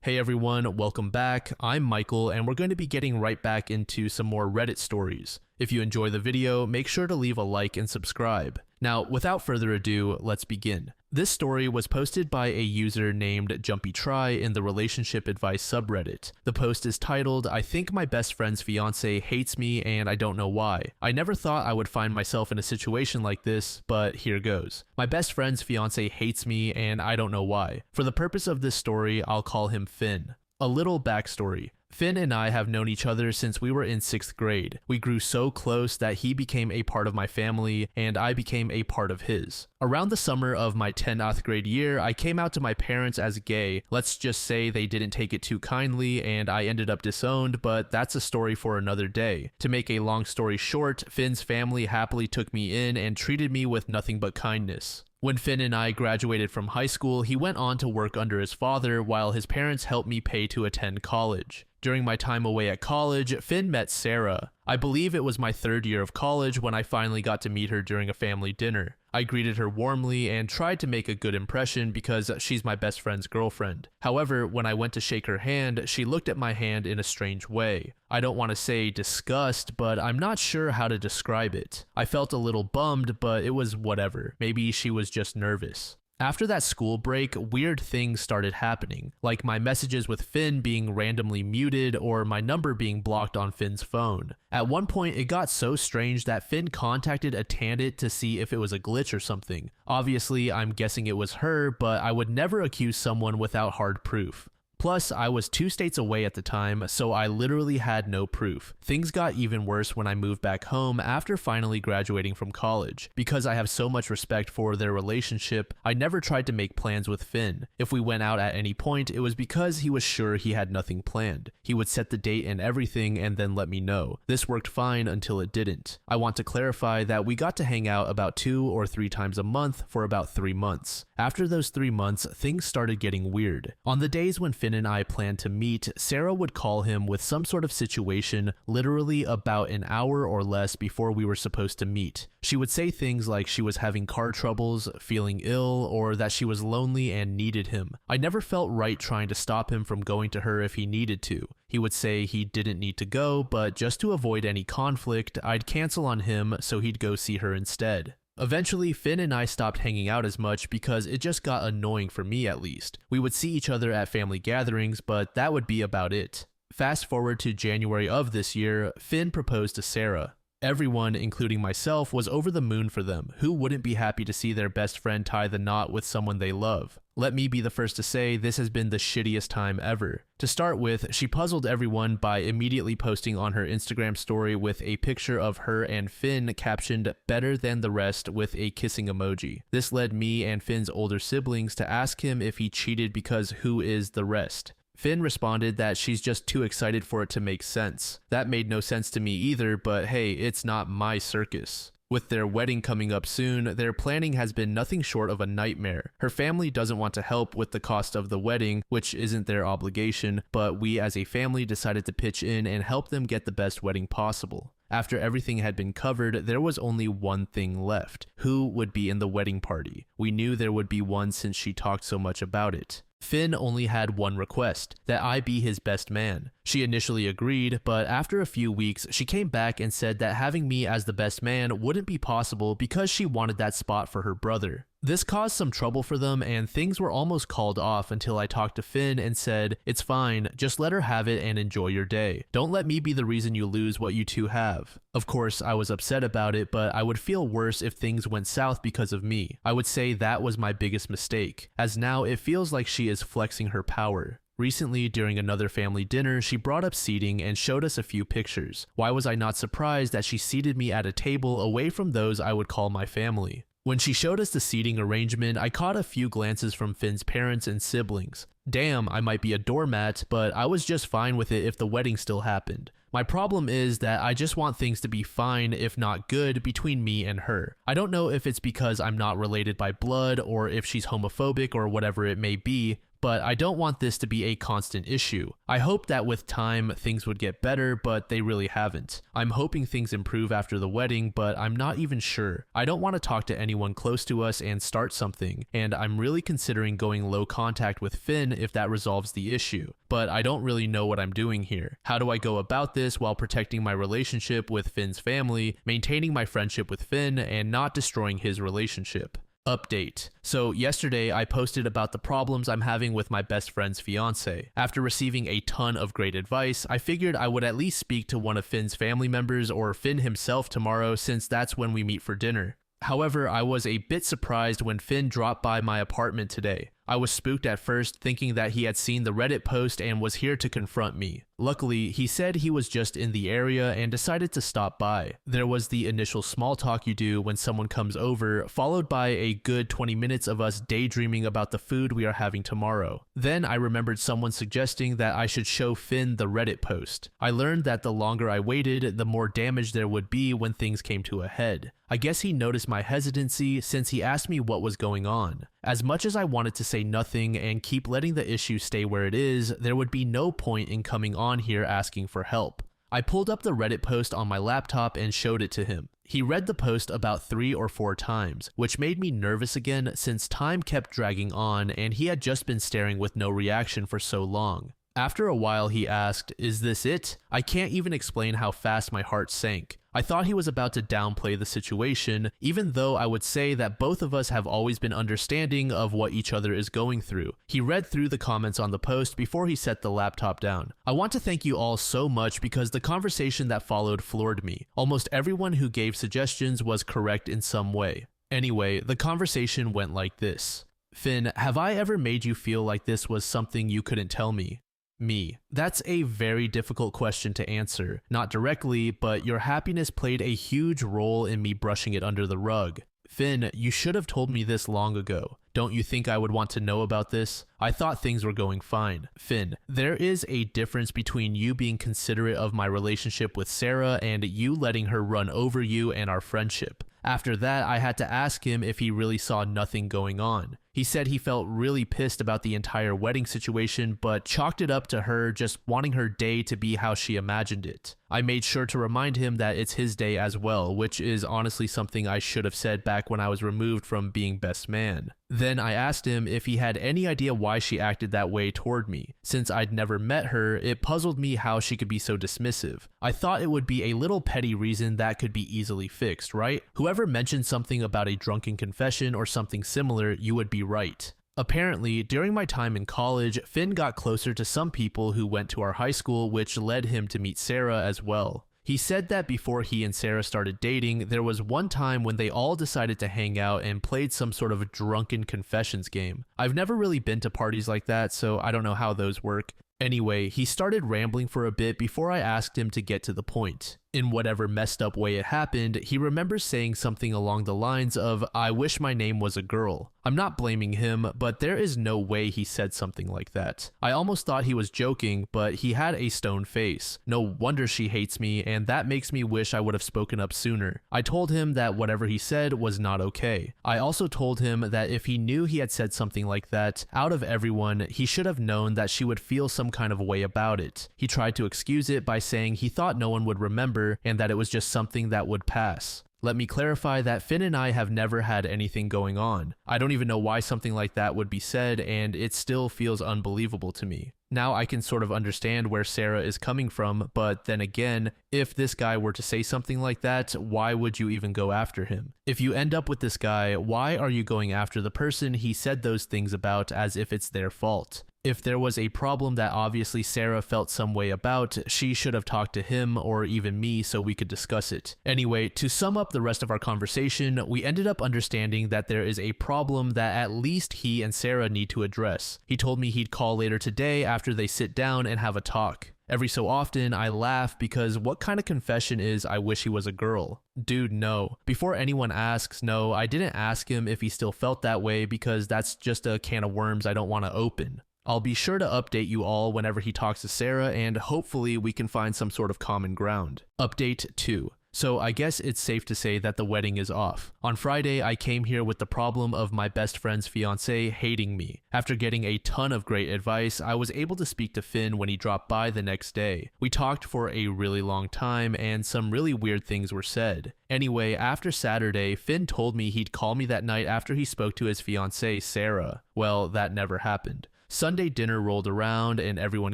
Hey everyone, welcome back. I'm Michael and we're going to be getting right back into some more Reddit stories. If you enjoy the video, make sure to leave a like and subscribe. Now, without further ado, let's begin. This story was posted by a user named JumpyTry in the relationship advice subreddit. The post is titled, "I think my best friend's fiance hates me and I don't know why. I never thought I would find myself in a situation like this, but here goes. My best friend's fiance hates me and I don't know why. For the purpose of this story, I'll call him Finn. A little backstory. Finn and I have known each other since we were in 6th grade. We grew so close that he became a part of my family and I became a part of his. Around the summer of my 10th grade year, I came out to my parents as gay. Let's just say they didn't take it too kindly and I ended up disowned, but that's a story for another day. To make a long story short, Finn's family happily took me in and treated me with nothing but kindness. When Finn and I graduated from high school, he went on to work under his father while his parents helped me pay to attend college. During my time away at college, Finn met Sarah. I believe it was my 3rd year of college when I finally got to meet her during a family dinner. I greeted her warmly and tried to make a good impression because she's my best friend's girlfriend. However, when I went to shake her hand, she looked at my hand in a strange way. I don't want to say disgust, but I'm not sure how to describe it. I felt a little bummed, but it was whatever. Maybe she was just nervous. After that school break, weird things started happening, like my messages with Finn being randomly muted or my number being blocked on Finn's phone. At one point, it got so strange that Finn contacted a Tandit to see if it was a glitch or something. Obviously, I'm guessing it was her, but I would never accuse someone without hard proof. Plus, I was 2 states away at the time, so I literally had no proof. Things got even worse when I moved back home after finally graduating from college. Because I have so much respect for their relationship, I never tried to make plans with Finn. If we went out at any point, it was because he was sure he had nothing planned. He would set the date and everything and then let me know. This worked fine until it didn't. I want to clarify that we got to hang out about 2 or 3 times a month for about 3 months. After those 3 months, things started getting weird. On the days when Finn and I planned to meet, Sarah would call him with some sort of situation literally about an hour or less before we were supposed to meet. She would say things like she was having car troubles, feeling ill, or that she was lonely and needed him. I never felt right trying to stop him from going to her if he needed to. He would say he didn't need to go, but just to avoid any conflict, I'd cancel on him so he'd go see her instead. Eventually, Finn and I stopped hanging out as much because it just got annoying for me at least. We would see each other at family gatherings, but that would be about it. Fast forward to January of this year, Finn proposed to Sarah. Everyone, including myself, was over the moon for them. Who wouldn't be happy to see their best friend tie the knot with someone they love? Let me be the first to say this has been the shittiest time ever. To start with, she puzzled everyone by immediately posting on her Instagram story with a picture of her and Finn captioned "better than the rest" with a kissing emoji. This led me and Finn's older siblings to ask him if he cheated because who is the rest? Finn responded that she's just too excited for it to make sense. That made no sense to me either, but hey, it's not my circus. With their wedding coming up soon, their planning has been nothing short of a nightmare. Her family doesn't want to help with the cost of the wedding, which isn't their obligation, but we as a family decided to pitch in and help them get the best wedding possible. After everything had been covered, there was only one thing left. Who would be in the wedding party? We knew there would be one since she talked so much about it. Finn only had one request, that I be his best man. She initially agreed, but after a few weeks, she came back and said that having me as the best man wouldn't be possible because she wanted that spot for her brother. This caused some trouble for them and things were almost called off until I talked to Finn and said, "It's fine, just let her have it and enjoy your day. Don't let me be the reason you lose what you two have." Of course, I was upset about it, but I would feel worse if things went south because of me. I would say that was my biggest mistake, as now it feels like she is flexing her power. Recently, during another family dinner, she brought up seating and showed us a few pictures. Why was I not surprised that she seated me at a table away from those I would call my family? When she showed us the seating arrangement, I caught a few glances from Finn's parents and siblings. Damn, I might be a doormat, but I was just fine with it if the wedding still happened. My problem is that I just want things to be fine, if not good, between me and her. I don't know if it's because I'm not related by blood or if she's homophobic or whatever it may be, but I don't want this to be a constant issue. I hope that with time things would get better, but they really haven't. I'm hoping things improve after the wedding, but I'm not even sure. I don't want to talk to anyone close to us and start something, and I'm really considering going low contact with Finn if that resolves the issue, but I don't really know what I'm doing here. How do I go about this while protecting my relationship with Finn's family, maintaining my friendship with Finn, and not destroying his relationship? Update. So yesterday I posted about the problems I'm having with my best friend's fiance. After receiving a ton of great advice, I figured I would at least speak to one of Finn's family members or Finn himself tomorrow, since that's when we meet for dinner. However, I was a bit surprised when Finn dropped by my apartment today. I was spooked at first, thinking that he had seen the Reddit post and was here to confront me. Luckily, he said he was just in the area and decided to stop by. There was the initial small talk you do when someone comes over, followed by a good 20 minutes of us daydreaming about the food we are having tomorrow. Then I remembered someone suggesting that I should show Finn the Reddit post. I learned that the longer I waited, the more damage there would be when things came to a head. I guess he noticed my hesitancy since he asked me what was going on. As much as I wanted to say nothing and keep letting the issue stay where it is, there would be no point in coming on here asking for help. I pulled up the Reddit post on my laptop and showed it to him. He read the post about 3 or 4 times, which made me nervous again since time kept dragging on and he had just been staring with no reaction for so long. After a while he asked, "Is this it?" I can't even explain how fast my heart sank. I thought he was about to downplay the situation, even though I would say that both of us have always been understanding of what each other is going through. He read through the comments on the post before he set the laptop down. I want to thank you all so much because the conversation that followed floored me. Almost everyone who gave suggestions was correct in some way. Anyway, the conversation went like this. Finn, have I ever made you feel like this was something you couldn't tell me? Me. That's a very difficult question to answer. Not directly, but your happiness played a huge role in me brushing it under the rug. Finn, you should have told me this long ago. Don't you think I would want to know about this? I thought things were going fine. Finn, there is a difference between you being considerate of my relationship with Sarah and you letting her run over you and our friendship. After that, I had to ask him if he really saw nothing going on. He said he felt really pissed about the entire wedding situation, but chalked it up to her just wanting her day to be how she imagined it. I made sure to remind him that it's his day as well, which is honestly something I should have said back when I was removed from being best man. Then I asked him if he had any idea why she acted that way toward me. Since I'd never met her, it puzzled me how she could be so dismissive. I thought it would be a little petty reason that could be easily fixed, right? Whoever mentioned something about a drunken confession or something similar, you would be right. Apparently, during my time in college, Finn got closer to some people who went to our high school, which led him to meet Sarah as well. He said that before he and Sarah started dating, there was one time when they all decided to hang out and played some sort of drunken confessions game. I've never really been to parties like that, so I don't know how those work. Anyway, he started rambling for a bit before I asked him to get to the point. In whatever messed up way it happened, he remembers saying something along the lines of, "I wish my name was a girl." I'm not blaming him, but there is no way he said something like that. I almost thought he was joking, but he had a stone face. No wonder she hates me, and that makes me wish I would have spoken up sooner. I told him that whatever he said was not okay. I also told him that if he knew he had said something like that, out of everyone, he should have known that she would feel some kind of way about it. He tried to excuse it by saying he thought no one would remember and that it was just something that would pass. Let me clarify that Finn and I have never had anything going on. I don't even know why something like that would be said, and it still feels unbelievable to me. Now I can sort of understand where Sarah is coming from, but then again, if this guy were to say something like that, why would you even go after him? If you end up with this guy, why are you going after the person he said those things about as if it's their fault? If there was a problem that obviously Sarah felt some way about, she should have talked to him or even me so we could discuss it. Anyway, to sum up the rest of our conversation, we ended up understanding that there is a problem that at least he and Sarah need to address. He told me he'd call later today after they sit down and have a talk. Every so often, I laugh because what kind of confession is "I wish he was a girl"? Dude, no. Before anyone asks, no, I didn't ask him if he still felt that way because that's just a can of worms I don't want to open. I'll be sure to update you all whenever he talks to Sarah, and hopefully we can find some sort of common ground. Update 2. so I guess it's safe to say that the wedding is off. On Friday, I came here with the problem of my best friend's fiancé hating me. After getting a ton of great advice, I was able to speak to Finn when he dropped by the next day. We talked for a really long time and some really weird things were said. Anyway, after Saturday, Finn told me he'd call me that night after he spoke to his fiancée, Sarah. Well, that never happened. Sunday dinner rolled around and everyone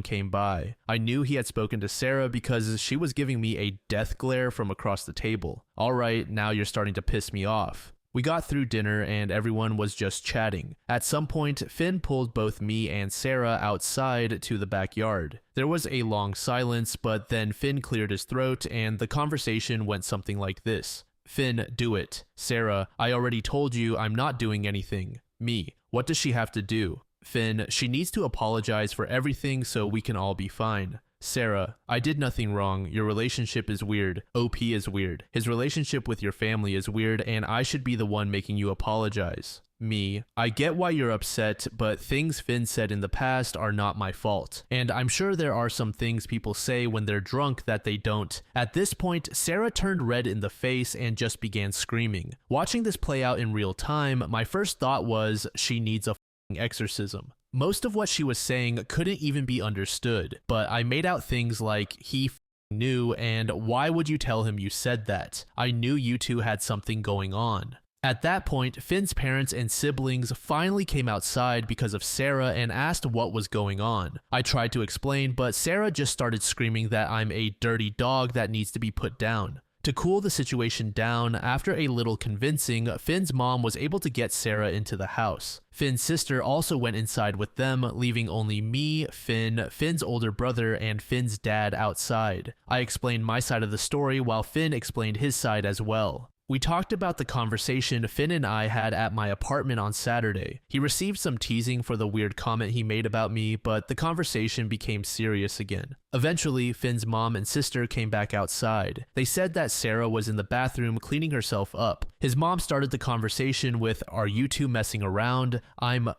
came by. I knew he had spoken to Sarah because she was giving me a death glare from across the table. Alright, now you're starting to piss me off. We got through dinner and everyone was just chatting. At some point, Finn pulled both me and Sarah outside to the backyard. There was a long silence, but then Finn cleared his throat and the conversation went something like this. Finn, do it. Sarah, I already told you I'm not doing anything. Me, what does she have to do? Finn, she needs to apologize for everything so we can all be fine. Sarah, I did nothing wrong. Your relationship is weird. OP is weird. His relationship with your family is weird and I should be the one making you apologize. Me, I get why you're upset, but things Finn said in the past are not my fault. And I'm sure there are some things people say when they're drunk that they don't. At this point, Sarah turned red in the face and just began screaming. Watching this play out in real time, my first thought was, she needs a exorcism. Most of what she was saying couldn't even be understood, but I made out things like, he knew, and why would you tell him you said that? I knew you two had something going on. At that point, Finn's parents and siblings finally came outside because of Sarah and asked what was going on. I tried to explain, but Sarah just started screaming that I'm a dirty dog that needs to be put down. To cool the situation down, after a little convincing, Finn's mom was able to get Sarah into the house. Finn's sister also went inside with them, leaving only me, Finn, Finn's older brother, and Finn's dad outside. I explained my side of the story while Finn explained his side as well. We talked about the conversation Finn and I had at my apartment on Saturday. He received some teasing for the weird comment he made about me, but the conversation became serious again. Eventually, Finn's mom and sister came back outside. They said that Sarah was in the bathroom cleaning herself up. His mom started the conversation with, "Are you two messing around? I'm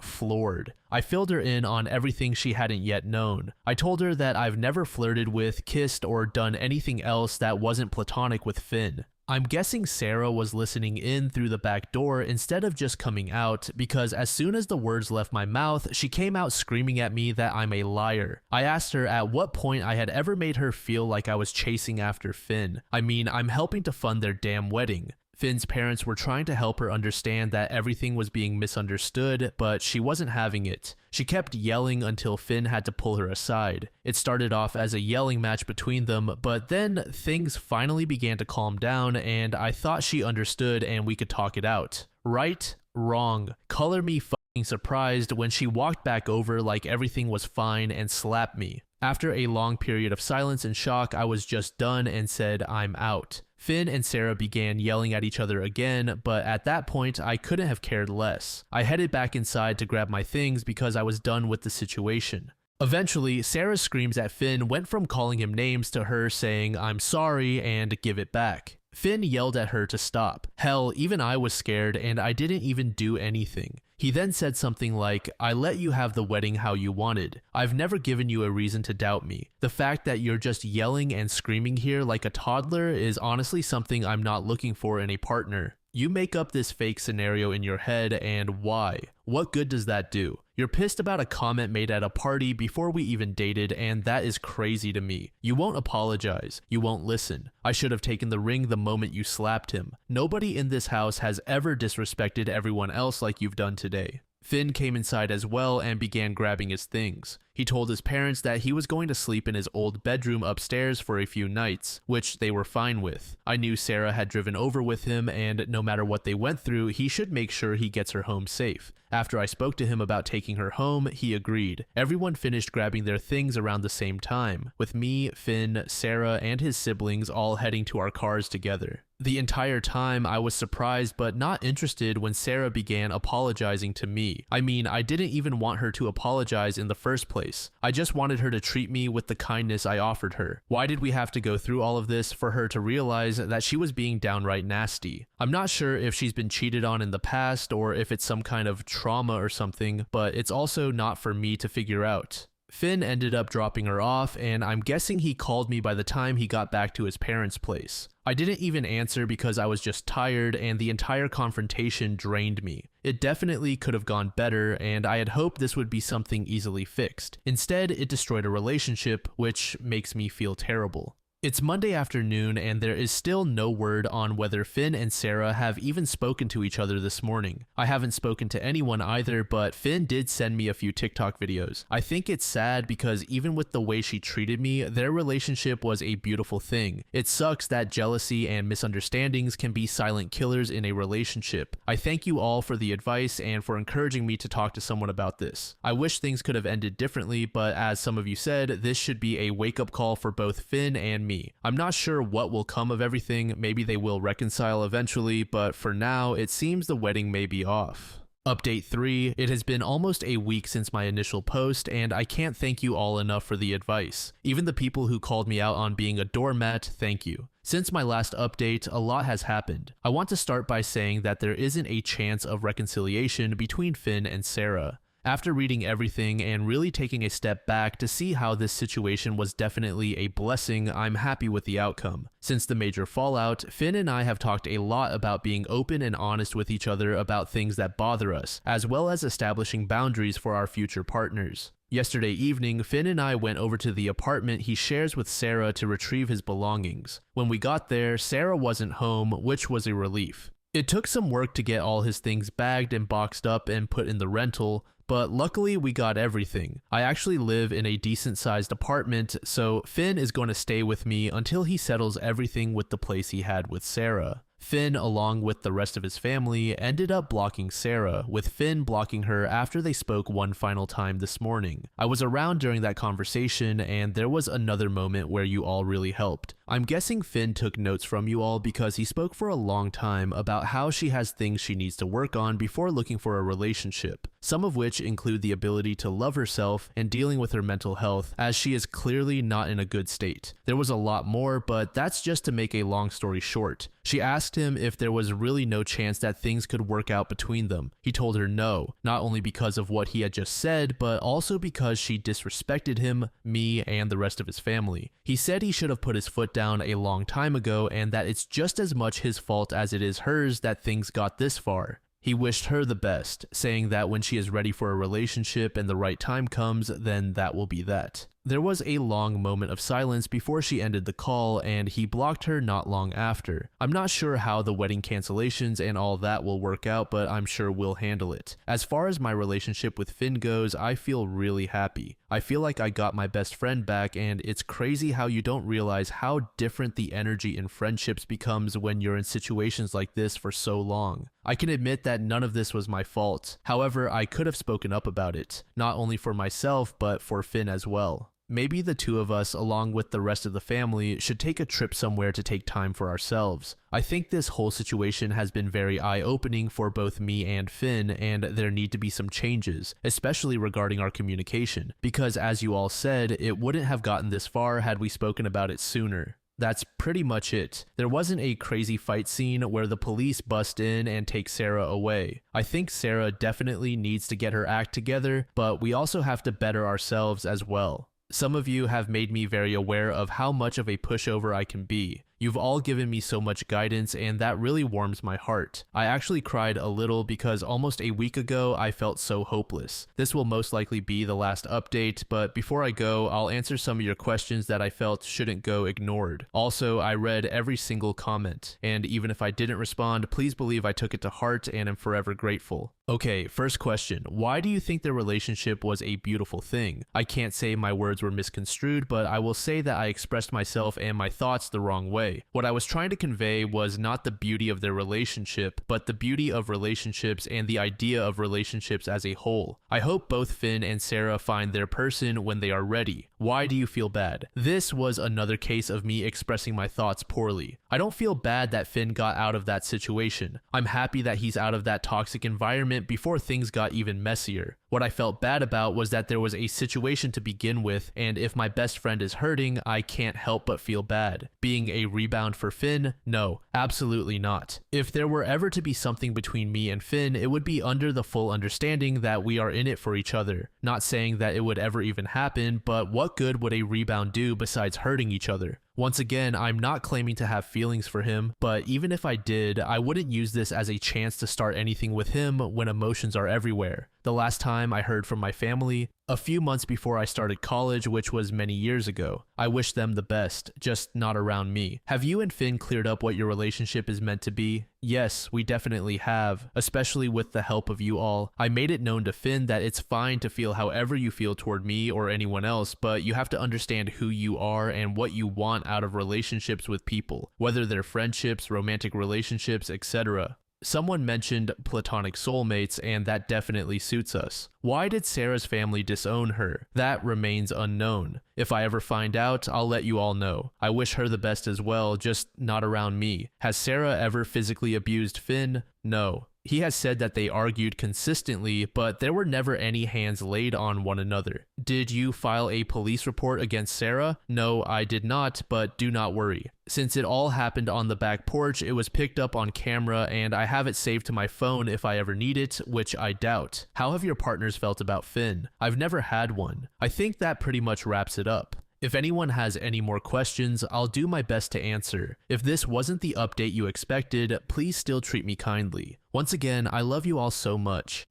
floored." I filled her in on everything she hadn't yet known. I told her that I've never flirted with, kissed, or done anything else that wasn't platonic with Finn. I'm guessing Sarah was listening in through the back door instead of just coming out, because as soon as the words left my mouth, she came out screaming at me that I'm a liar. I asked her at what point I had ever made her feel like I was chasing after Finn. I mean, I'm helping to fund their damn wedding. Finn's parents were trying to help her understand that everything was being misunderstood, but she wasn't having it. She kept yelling until Finn had to pull her aside. It started off as a yelling match between them, but then things finally began to calm down and I thought she understood and we could talk it out. Right? Wrong. Color me fucking surprised when she walked back over like everything was fine and slapped me. After a long period of silence and shock, I was just done and said, "I'm out." Finn and Sarah began yelling at each other again, but at that point, I couldn't have cared less. I headed back inside to grab my things because I was done with the situation. Eventually, Sarah's screams at Finn went from calling him names to her saying, "I'm sorry," and "give it back." Finn yelled at her to stop. Hell, even I was scared and I didn't even do anything. He then said something like, "I let you have the wedding how you wanted. I've never given you a reason to doubt me. The fact that you're just yelling and screaming here like a toddler is honestly something I'm not looking for in a partner. You make up this fake scenario in your head, and why? What good does that do? You're pissed about a comment made at a party before we even dated, and that is crazy to me. You won't apologize. You won't listen. I should have taken the ring the moment you slapped him. Nobody in this house has ever disrespected everyone else like you've done today." Finn came inside as well and began grabbing his things. He told his parents that he was going to sleep in his old bedroom upstairs for a few nights, which they were fine with. I knew Sarah had driven over with him, and no matter what they went through, he should make sure he gets her home safe. After I spoke to him about taking her home, he agreed. Everyone finished grabbing their things around the same time, with me, Finn, Sarah, and his siblings all heading to our cars together. The entire time, I was surprised but not interested when Sarah began apologizing to me. I mean, I didn't even want her to apologize in the first place. I just wanted her to treat me with the kindness I offered her. Why did we have to go through all of this for her to realize that she was being downright nasty? I'm not sure if she's been cheated on in the past or if it's some kind of trauma or something, but it's also not for me to figure out. Finn ended up dropping her off, and I'm guessing he called me by the time he got back to his parents' place. I didn't even answer because I was just tired and the entire confrontation drained me. It definitely could have gone better, and I had hoped this would be something easily fixed. Instead, it destroyed a relationship, which makes me feel terrible. It's Monday afternoon, and there is still no word on whether Finn and Sarah have even spoken to each other this morning. I haven't spoken to anyone either, but Finn did send me a few TikTok videos. I think it's sad because even with the way she treated me, their relationship was a beautiful thing. It sucks that jealousy and misunderstandings can be silent killers in a relationship. I thank you all for the advice and for encouraging me to talk to someone about this. I wish things could have ended differently, but as some of you said, this should be a wake-up call for both Finn and me. I'm not sure what will come of everything. Maybe they will reconcile eventually, but for now, it seems the wedding may be off. Update 3, it has been almost a week since my initial post, and I can't thank you all enough for the advice. Even the people who called me out on being a doormat, thank you. Since my last update, a lot has happened. I want to start by saying that there isn't a chance of reconciliation between Finn and Sarah. After reading everything and really taking a step back to see how this situation was definitely a blessing, I'm happy with the outcome. Since the major fallout, Finn and I have talked a lot about being open and honest with each other about things that bother us, as well as establishing boundaries for our future partners. Yesterday evening, Finn and I went over to the apartment he shares with Sarah to retrieve his belongings. When we got there, Sarah wasn't home, which was a relief. It took some work to get all his things bagged and boxed up and put in the rental, but luckily we got everything. I actually live in a decent sized apartment, so Finn is going to stay with me until he settles everything with the place he had with Sarah. Finn, along with the rest of his family, ended up blocking Sarah, with Finn blocking her after they spoke one final time this morning. I was around during that conversation, and there was another moment where you all really helped. I'm guessing Finn took notes from you all because he spoke for a long time about how she has things she needs to work on before looking for a relationship, some of which include the ability to love herself and dealing with her mental health, as she is clearly not in a good state. There was a lot more, but that's just to make a long story short. She asked him if there was really no chance that things could work out between them. He told her no, not only because of what he had just said, but also because she disrespected him, me, and the rest of his family. He said he should have put his foot down a long time ago and that it's just as much his fault as it is hers that things got this far. He wished her the best, saying that when she is ready for a relationship and the right time comes, then that will be that. There was a long moment of silence before she ended the call, and he blocked her not long after. I'm not sure how the wedding cancellations and all that will work out, but I'm sure we'll handle it. As far as my relationship with Finn goes, I feel really happy. I feel like I got my best friend back, and it's crazy how you don't realize how different the energy in friendships becomes when you're in situations like this for so long. I can admit that none of this was my fault. However, I could have spoken up about it, not only for myself, but for Finn as well. Maybe the two of us, along with the rest of the family, should take a trip somewhere to take time for ourselves. I think this whole situation has been very eye-opening for both me and Finn, and there need to be some changes, especially regarding our communication, because as you all said, it wouldn't have gotten this far had we spoken about it sooner. That's pretty much it. There wasn't a crazy fight scene where the police bust in and take Sarah away. I think Sarah definitely needs to get her act together, but we also have to better ourselves as well. Some of you have made me very aware of how much of a pushover I can be. You've all given me so much guidance, and that really warms my heart. I actually cried a little because almost a week ago I felt so hopeless. This will most likely be the last update, but before I go, I'll answer some of your questions that I felt shouldn't go ignored. Also, I read every single comment, and even if I didn't respond, please believe I took it to heart and am forever grateful. Okay, first question. Why do you think their relationship was a beautiful thing? I can't say my words were misconstrued, but I will say that I expressed myself and my thoughts the wrong way. What I was trying to convey was not the beauty of their relationship, but the beauty of relationships and the idea of relationships as a whole. I hope both Finn and Sarah find their person when they are ready. Why do you feel bad? This was another case of me expressing my thoughts poorly. I don't feel bad that Finn got out of that situation. I'm happy that he's out of that toxic environment before things got even messier. What I felt bad about was that there was a situation to begin with, and if my best friend is hurting, I can't help but feel bad. Being a rebound for Finn? No, absolutely not. If there were ever to be something between me and Finn, it would be under the full understanding that we are in it for each other. Not saying that it would ever even happen, but what good would a rebound do besides hurting each other? Once again, I'm not claiming to have feelings for him, but even if I did, I wouldn't use this as a chance to start anything with him when emotions are everywhere. The last time I heard from my family, a few months before I started college, which was many years ago. I wish them the best, just not around me. Have you and Finn cleared up what your relationship is meant to be? Yes, we definitely have, especially with the help of you all. I made it known to Finn that it's fine to feel however you feel toward me or anyone else, but you have to understand who you are and what you want out of relationships with people, whether they're friendships, romantic relationships, etc. Someone mentioned platonic soulmates, and that definitely suits us. Why did Sarah's family disown her? That remains unknown. If I ever find out, I'll let you all know. I wish her the best as well, just not around me. Has Sarah ever physically abused Finn? No. He has said that they argued consistently, but there were never any hands laid on one another. Did you file a police report against Sarah? No, I did not, but do not worry. Since it all happened on the back porch, it was picked up on camera and I have it saved to my phone if I ever need it, which I doubt. How have your partners felt about Finn? I've never had one. I think that pretty much wraps it up. If anyone has any more questions, I'll do my best to answer. If this wasn't the update you expected, please still treat me kindly. Once again, I love you all so much.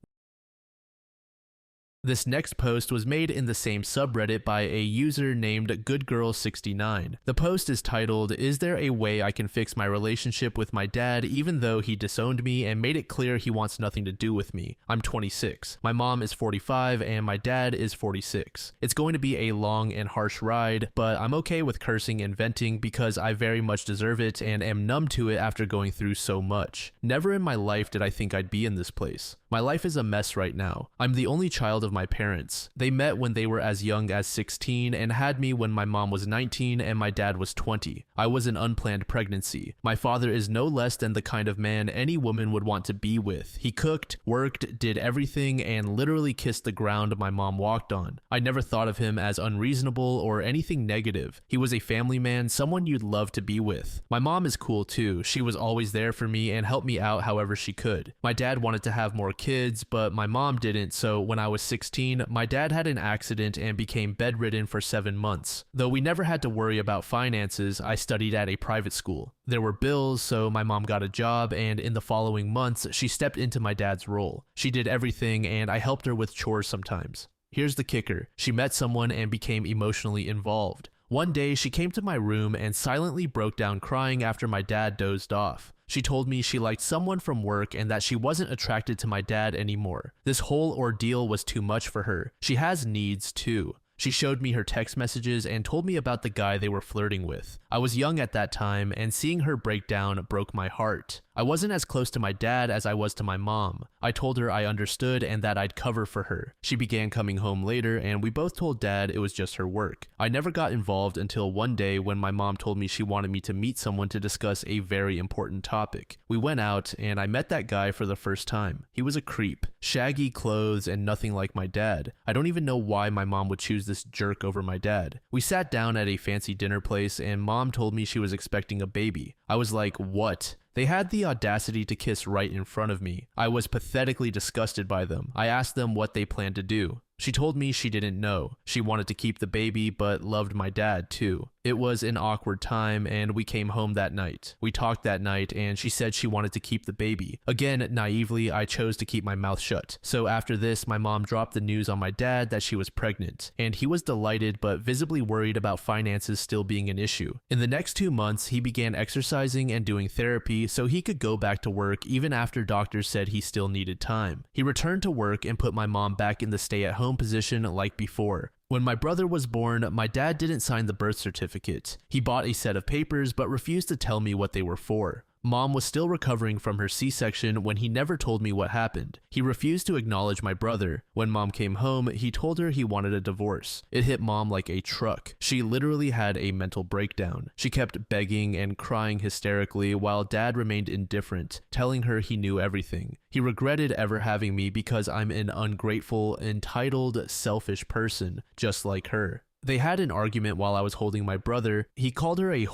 This next post was made in the same subreddit by a user named GoodGirl69. The post is titled, "Is there a way I can fix my relationship with my dad even though he disowned me and made it clear he wants nothing to do with me? I'm 26. My mom is 45 and my dad is 46. It's going to be a long and harsh ride, but I'm okay with cursing and venting because I very much deserve it and am numb to it after going through so much. Never in my life did I think I'd be in this place. My life is a mess right now. I'm the only child of my parents. They met when they were as young as 16 and had me when my mom was 19 and my dad was 20. I was an unplanned pregnancy. My father is no less than the kind of man any woman would want to be with. He cooked, worked, did everything, and literally kissed the ground my mom walked on. I never thought of him as unreasonable or anything negative. He was a family man, someone you'd love to be with. My mom is cool too. She was always there for me and helped me out however she could. My dad wanted to have more kids, but my mom didn't, so when I was 16, my dad had an accident and became bedridden for 7 months. Though we never had to worry about finances, I studied at a private school. There were bills, so my mom got a job, and in the following months, she stepped into my dad's role. She did everything, and I helped her with chores sometimes. Here's the kicker. She met someone and became emotionally involved. One day, she came to my room and silently broke down crying after my dad dozed off. She told me she liked someone from work and that she wasn't attracted to my dad anymore. This whole ordeal was too much for her. She has needs too. She showed me her text messages and told me about the guy they were flirting with. I was young at that time, and seeing her break down broke my heart. I wasn't as close to my dad as I was to my mom. I told her I understood and that I'd cover for her. She began coming home later, and we both told dad it was just her work. I never got involved until one day when my mom told me she wanted me to meet someone to discuss a very important topic. We went out, and I met that guy for the first time. He was a creep. Shaggy clothes and nothing like my dad. I don't even know why my mom would choose this jerk over my dad. We sat down at a fancy dinner place, and mom told me she was expecting a baby. I was like, what? They had the audacity to kiss right in front of me. I was pathetically disgusted by them. I asked them what they planned to do. She told me she didn't know. She wanted to keep the baby, but loved my dad too. It was an awkward time, and we came home that night. We talked that night, and she said she wanted to keep the baby. Again, naively, I chose to keep my mouth shut. So after this, my mom dropped the news on my dad that she was pregnant, and he was delighted but visibly worried about finances still being an issue. In the next 2 months, he began exercising and doing therapy so he could go back to work even after doctors said he still needed time. He returned to work and put my mom back in the stay-at-home position like before. When my brother was born, my dad didn't sign the birth certificate. He bought a set of papers but refused to tell me what they were for. Mom was still recovering from her C-section when he never told me what happened. He refused to acknowledge my brother. When mom came home, he told her he wanted a divorce. It hit mom like a truck. She literally had a mental breakdown. She kept begging and crying hysterically while dad remained indifferent, telling her he knew everything. He regretted ever having me because I'm an ungrateful, entitled, selfish person, just like her. They had an argument while I was holding my brother. He called her a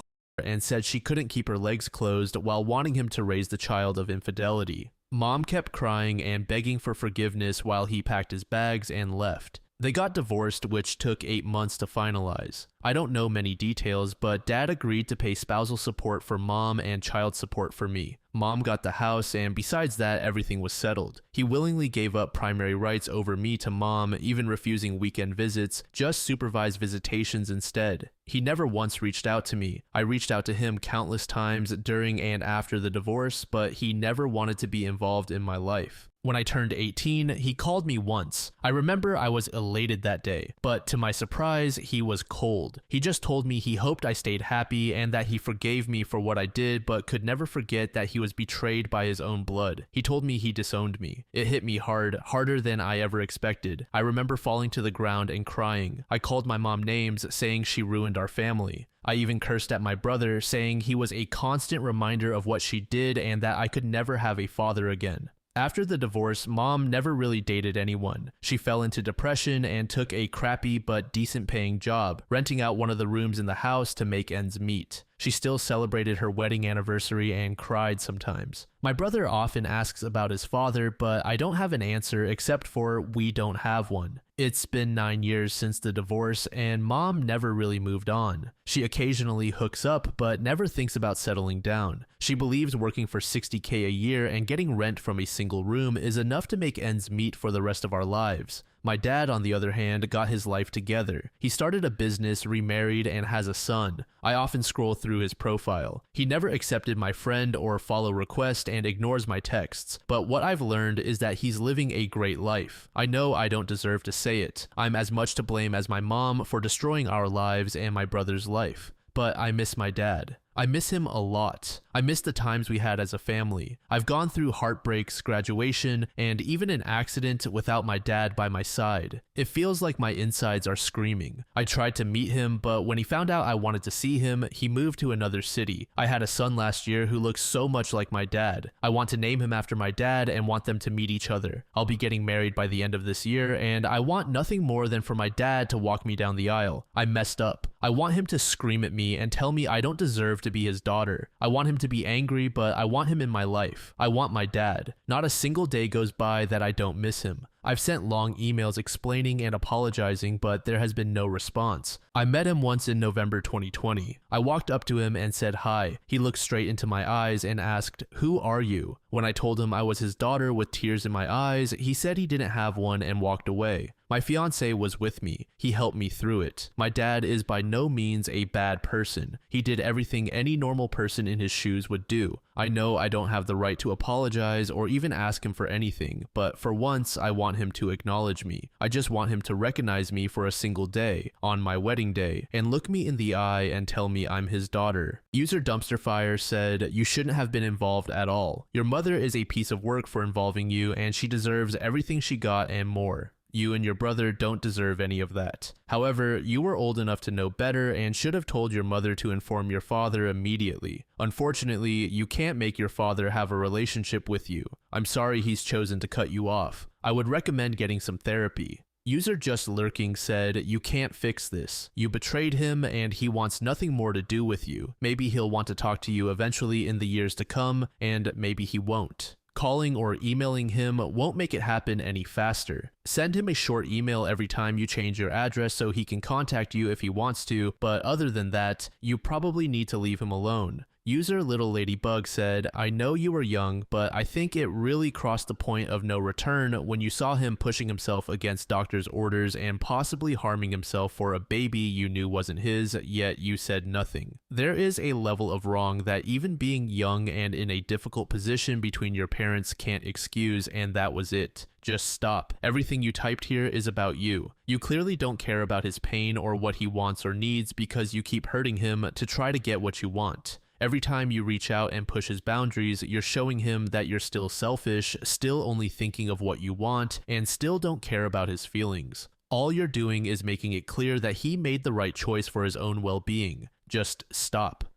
and said she couldn't keep her legs closed while wanting him to raise the child of infidelity. Mom kept crying and begging for forgiveness while he packed his bags and left. They got divorced, which took 8 months to finalize. I don't know many details, but Dad agreed to pay spousal support for Mom and child support for me. Mom got the house, and besides that, everything was settled. He willingly gave up primary rights over me to Mom, even refusing weekend visits, just supervised visitations instead. He never once reached out to me. I reached out to him countless times during and after the divorce, but he never wanted to be involved in my life. When I turned 18, he called me once. I remember I was elated that day, but to my surprise, he was cold. He just told me he hoped I stayed happy and that he forgave me for what I did, but could never forget that he was betrayed by his own blood. He told me he disowned me. It hit me hard, harder than I ever expected. I remember falling to the ground and crying. I called my mom names, saying she ruined our family. I even cursed at my brother, saying he was a constant reminder of what she did and that I could never have a father again. After the divorce, Mom never really dated anyone. She fell into depression and took a crappy but decent paying job, renting out one of the rooms in the house to make ends meet. She still celebrated her wedding anniversary and cried sometimes. My brother often asks about his father, but I don't have an answer except for we don't have one. It's been 9 years since the divorce, and Mom never really moved on. She occasionally hooks up, but never thinks about settling down. She believes working for $60K a year and getting rent from a single room is enough to make ends meet for the rest of our lives. My dad, on the other hand, got his life together. He started a business, remarried, and has a son. I often scroll through his profile. He never accepted my friend or follow request and ignores my texts, but what I've learned is that he's living a great life. I know I don't deserve to say it. I'm as much to blame as my mom for destroying our lives and my brother's life. But I miss my dad. I miss him a lot. I miss the times we had as a family. I've gone through heartbreaks, graduation, and even an accident without my dad by my side. It feels like my insides are screaming. I tried to meet him, but when he found out I wanted to see him, he moved to another city. I had a son last year who looks so much like my dad. I want to name him after my dad and want them to meet each other. I'll be getting married by the end of this year, and I want nothing more than for my dad to walk me down the aisle. I messed up. I want him to scream at me and tell me I don't deserve to be his daughter. I want him to be angry, but I want him in my life. I want my dad. Not a single day goes by that I don't miss him. I've sent long emails explaining and apologizing, but there has been no response. I met him once in November 2020. I walked up to him and said hi. He looked straight into my eyes and asked, "Who are you?" When I told him I was his daughter with tears in my eyes, he said he didn't have one and walked away. My fiance was with me. He helped me through it. My dad is by no means a bad person. He did everything any normal person in his shoes would do. I know I don't have the right to apologize or even ask him for anything, but for once I want him to acknowledge me. I just want him to recognize me for a single day, on my wedding day, and look me in the eye and tell me I'm his daughter. User Dumpster Fire said, "You shouldn't have been involved at all. Your mother is a piece of work for involving you, and she deserves everything she got and more. You and your brother don't deserve any of that. However, you were old enough to know better and should have told your mother to inform your father immediately. Unfortunately, you can't make your father have a relationship with you. I'm sorry he's chosen to cut you off. I would recommend getting some therapy." User Just Lurking said, "You can't fix this. You betrayed him and he wants nothing more to do with you. Maybe he'll want to talk to you eventually in the years to come, and maybe he won't. Calling or emailing him won't make it happen any faster. Send him a short email every time you change your address so he can contact you if he wants to, but other than that, you probably need to leave him alone." User Little Ladybug said, "I know you were young, but I think it really crossed the point of no return when you saw him pushing himself against doctor's orders and possibly harming himself for a baby you knew wasn't his, yet you said nothing. There is a level of wrong that even being young and in a difficult position between your parents can't excuse, and that was it. Just stop. Everything you typed here is about you. You clearly don't care about his pain or what he wants or needs because you keep hurting him to try to get what you want. Every time you reach out and push his boundaries, you're showing him that you're still selfish, still only thinking of what you want, and still don't care about his feelings. All you're doing is making it clear that he made the right choice for his own well-being. Just stop."